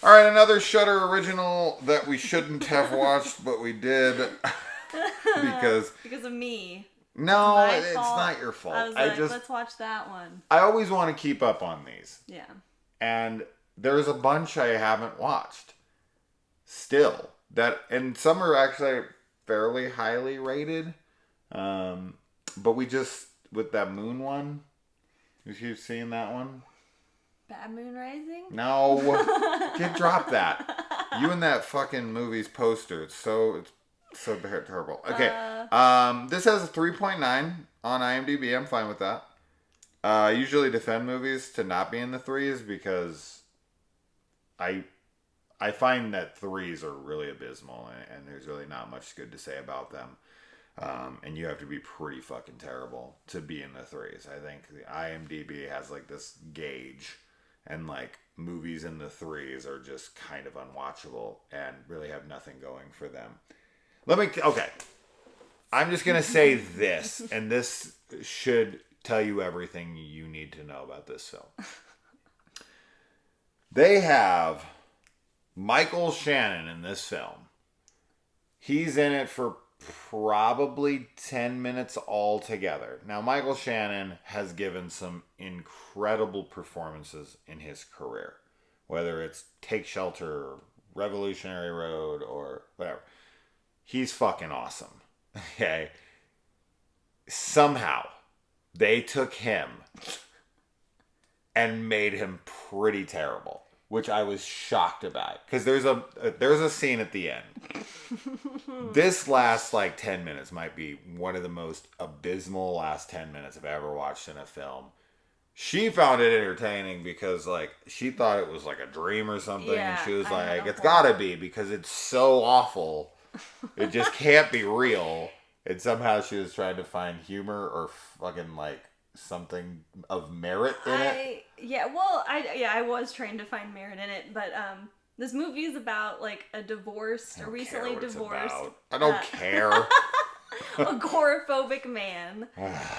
All right, another Shudder original that we shouldn't have watched, but we did because of me. No, it's not your fault. I was like, let's watch that one. I always want to keep up on these. Yeah. And there's a bunch I haven't watched. Still. And some are actually fairly highly rated. But we just, with that Moon one, you keep seeing that one? Bad Moon Rising? No. Drop that. You and that fucking movie's poster. It's so terrible. Okay. This has a 3.9 on IMDb. I'm fine with that. I usually defend movies to not be in the threes because I find that threes are really abysmal and there's really not much good to say about them. And you have to be pretty fucking terrible to be in the threes. I think the IMDb has like this gauge, and like movies in the threes are just kind of unwatchable and really have nothing going for them. Okay. I'm just gonna say this, and this should tell you everything you need to know about this film. They have Michael Shannon in this film. He's in it for probably 10 minutes altogether. Now, Michael Shannon has given some incredible performances in his career. Whether it's Take Shelter, or Revolutionary Road, or whatever. He's fucking awesome. Okay? Somehow, they took him and made him pretty terrible. Which I was shocked about. Because there's a scene at the end. This last like 10 minutes might be one of the most abysmal last 10 minutes I've ever watched in a film. She found it entertaining because like she thought it was like a dream or something. Yeah, and she was like, it's gotta be because it's so awful. It just can't be real. And somehow she was trying to find humor or fucking like something of merit in it. I was trying to find merit in it, but this movie is about like a recently divorced. I don't care. Agoraphobic man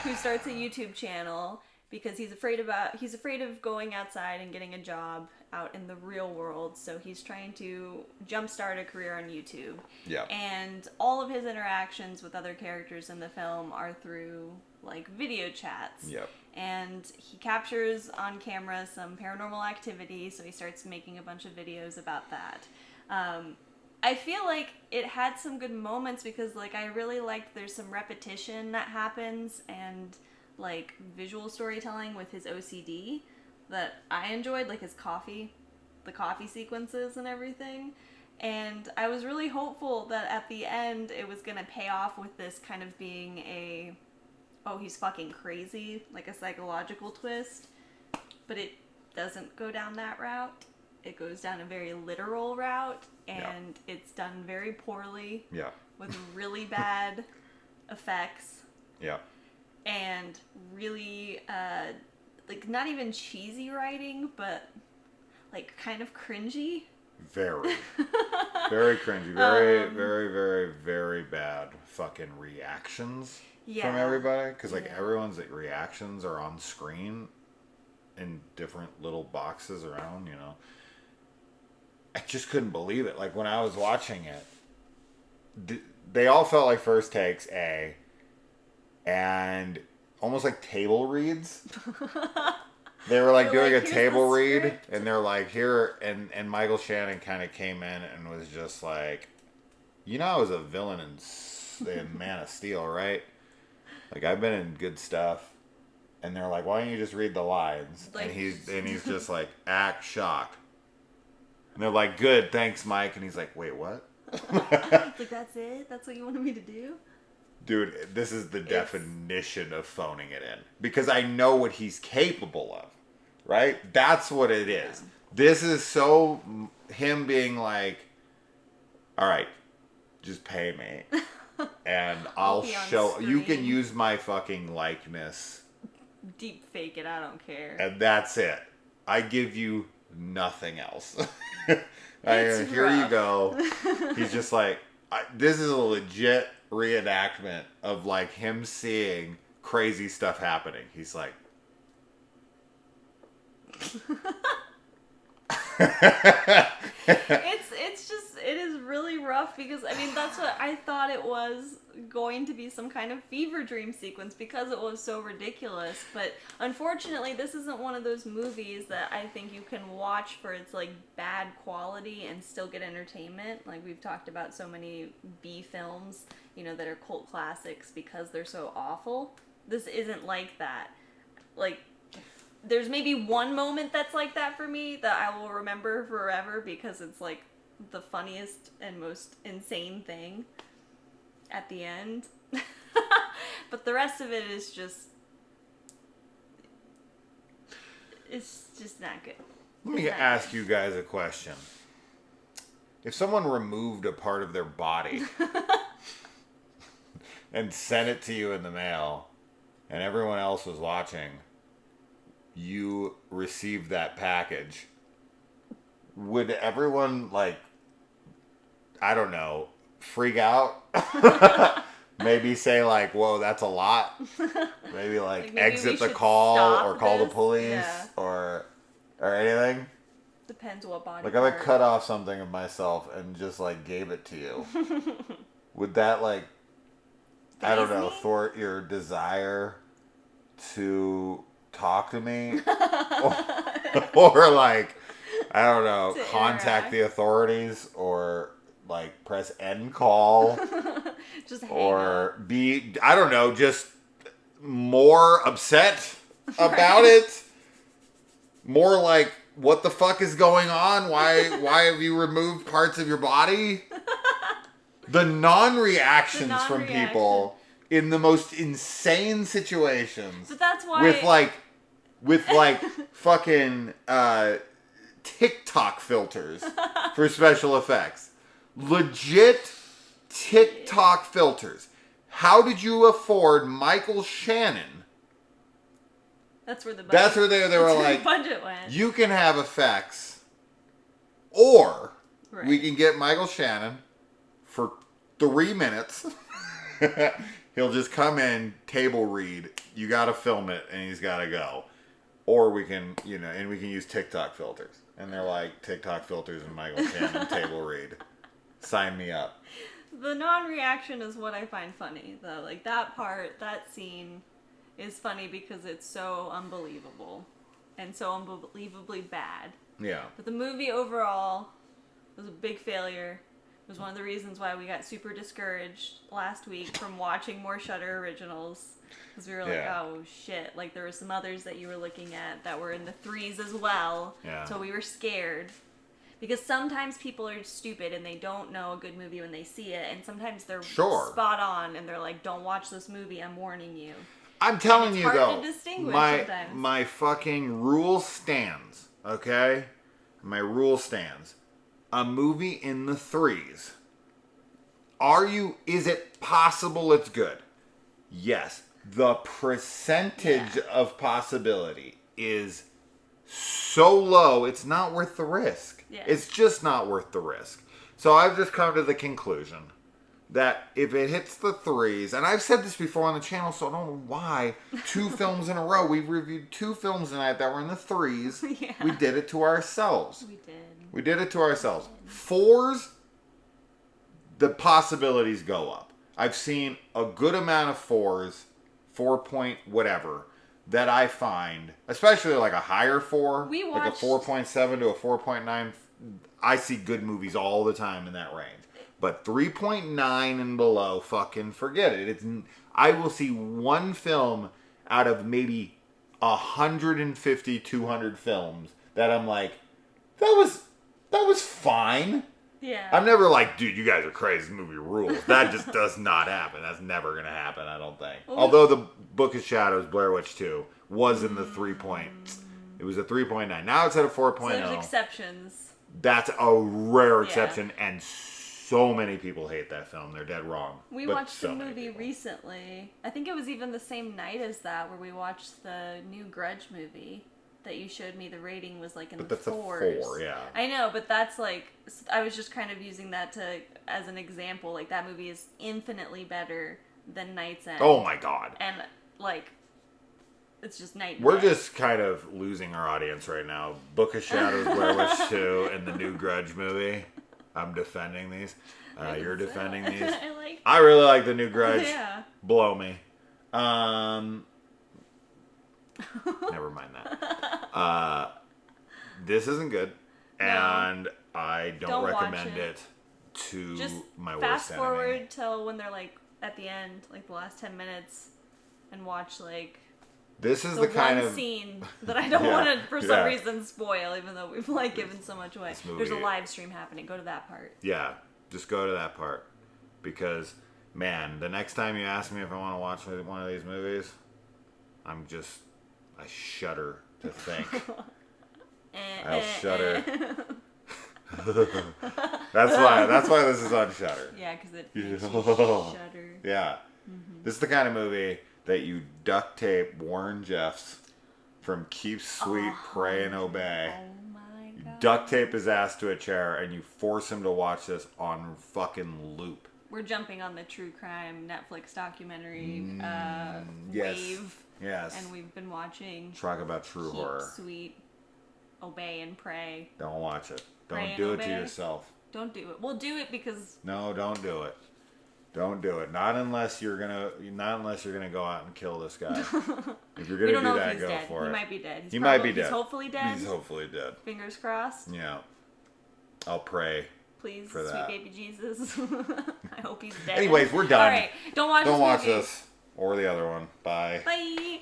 who starts a YouTube channel because he's afraid of going outside and getting a job out in the real world, so he's trying to jumpstart a career on YouTube. Yeah. And all of his interactions with other characters in the film are through like video chats. Yep. And he captures on camera some paranormal activity, so he starts making a bunch of videos about that. I feel like it had some good moments because like I really liked there's some repetition that happens and like visual storytelling with his OCD that I enjoyed, like the coffee sequences and everything. And I was really hopeful that at the end it was going to pay off with this kind of being he's fucking crazy, like a psychological twist. But it doesn't go down that route. It goes down a very literal route, and it's done very poorly. Yeah. With really bad effects. Yeah. And really, like, not even cheesy writing, but, like, kind of cringy. Very. Very cringy. Very, very, very, very bad fucking reactions from everybody. Because, like, everyone's reactions are on screen in different little boxes around, you know. I just couldn't believe it. Like, when I was watching it, they all felt like first takes, and almost like table reads. They were like doing a table read, and they're like, here, and Michael Shannon kind of came in and was just like, you know, I was a villain in Man of Steel, right? Like, I've been in good stuff. And they're like, why don't you just read the lines? Like, and he's just like, act shocked. And they're like, good, thanks, Mike. And he's like, wait, what? Like, that's it? That's what you wanted me to do? Dude, this is the definition of phoning it in. Because I know what he's capable of. Right? That's what it is. This is so him being like, all right, just pay me. And I'll show, you can use my fucking likeness. Deep fake it, I don't care. And that's it. I give you nothing else. Here you go. He's just like, this is a legit reenactment of like him seeing crazy stuff happening. He's like, It is really rough because I mean that's what I thought it was going to be, some kind of fever dream sequence because it was so ridiculous. But unfortunately, this isn't one of those movies that I think you can watch for its like bad quality and still get entertainment. Like we've talked about so many B films, you know, that are cult classics because they're so awful. This isn't like that. Like there's maybe one moment that's like that for me that I will remember forever because it's like the funniest and most insane thing at the end. But the rest of it is just, it's just not good. Let me ask you guys a question. If someone removed a part of their body and sent it to you in the mail and everyone else was watching, you received that package, would everyone, like, I don't know, freak out? Maybe say, like, whoa, that's a lot? Maybe, like maybe exit the call or call the police or anything? Depends what body like, if I cut off something of myself and just, like, gave it to you, would that, like, I don't know, thwart your desire to talk to me? or like, I don't know, contact the authorities or like press end call just hang or up. Be, I don't know, just more upset about it. More like, what the fuck is going on? Why have you removed parts of your body? The non-reactions from people in the most insane situations. But that's why with like fucking TikTok filters for special effects. Legit TikTok filters. How did you afford Michael Shannon? That's where the budget, that's where they were like, budget went. You can have effects, or we can get Michael Shannon for 3 minutes. He'll just come in, table read. You got to film it, and he's got to go. Or we can, you know, and we can use TikTok filters. And they're like, TikTok filters and Michael Shannon table read. Sign me up. The non-reaction is what I find funny, though. Like, that part, that scene is funny because it's so unbelievable. And so unbelievably bad. Yeah. But the movie overall was a big failure. It was one of the reasons why we got super discouraged last week from watching more Shudder originals. Because we were like, oh shit. Like, there were some others that you were looking at that were in the 3s as well. Yeah. So we were scared. Because sometimes people are stupid and they don't know a good movie when they see it. And sometimes they're spot on and they're like, don't watch this movie, I'm warning you. I'm telling you, though, my fucking rule stands, okay? My rule stands. A movie in the 3s. Is it possible it's good? Yes. The percentage of possibility is so low, it's not worth the risk. Yeah. It's just not worth the risk. So I've just come to the conclusion that if it hits the 3s, and I've said this before on the channel, so I don't know why, 2 films in a row. We've reviewed 2 films tonight that were in the 3s. Yeah. We did it to ourselves. We did it to ourselves. 4s, the possibilities go up. I've seen a good amount of 4s, 4 point whatever, that I find, especially like a higher 4, like a 4.7 to a 4.9. I see good movies all the time in that range. But 3.9 and below, fucking forget it. I will see one film out of maybe 150, 200 films that I'm like, that was fine. Yeah. I'm never like, dude, you guys are crazy. This movie rules. That just does not happen. That's never going to happen, I don't think. Although the Book of Shadows, Blair Witch 2, was in the 3 point. It was a 3.9. Now it's at a 4.0. So there's exceptions. That's a rare exception, and so many people hate that film. They're dead wrong. We watched the movie recently. I think it was even the same night as that, where we watched the new Grudge movie that you showed me. The rating was like in the 4s. But that's a 4, yeah. I know, but that's like, I was just kind of using that as an example. Like, that movie is infinitely better than Night's End. Oh my god. And like, it's just night and We're day. just kind of losing our audience right now. Book of Shadows, Blair Witch 2, and the new Grudge movie. I'm defending these. You're defending these. I really like the new Grudge. Yeah. Blow me. Never mind that. This isn't good, and I don't recommend it to just my worst fast enemy. forward till when they're like at the end, like the last 10 minutes, and watch like This is the the kind one of scene that I don't want to for some reason spoil, even though we've like given so much away. There's a live stream happening. Go to that part. Yeah, just go to that part, because man, the next time you ask me if I want to watch one of these movies, I shudder to think. I'll shudder. That's why this is on Shudder. Yeah, because it makes you shudder. Yeah. Mm-hmm. This is the kind of movie that you duct tape Warren Jeffs from Keep Sweet, Pray, and Obey. Oh my god. Duct tape his ass to a chair, and you force him to watch this on fucking loop. We're jumping on the true crime Netflix documentary Yes. wave. Yes. And we've been watching Talk about true horror. Keep Sweet, Obey, and Pray. Don't watch it. Pray Don't and do it to obey. yourself. Don't do it. We'll do it because No, don't do it. Don't do it. Not unless you're gonna go out and kill this guy. If you're we gonna don't know do if that, he's go dead. for He it. might be dead. He might be dead. He's hopefully dead. He's hopefully dead. Fingers crossed. Yeah. I'll pray. Please, for sweet that. baby Jesus. I hope he's dead. Anyways, we're done. All right, don't watch Don't this watch movie. this or the other one. Bye. Bye.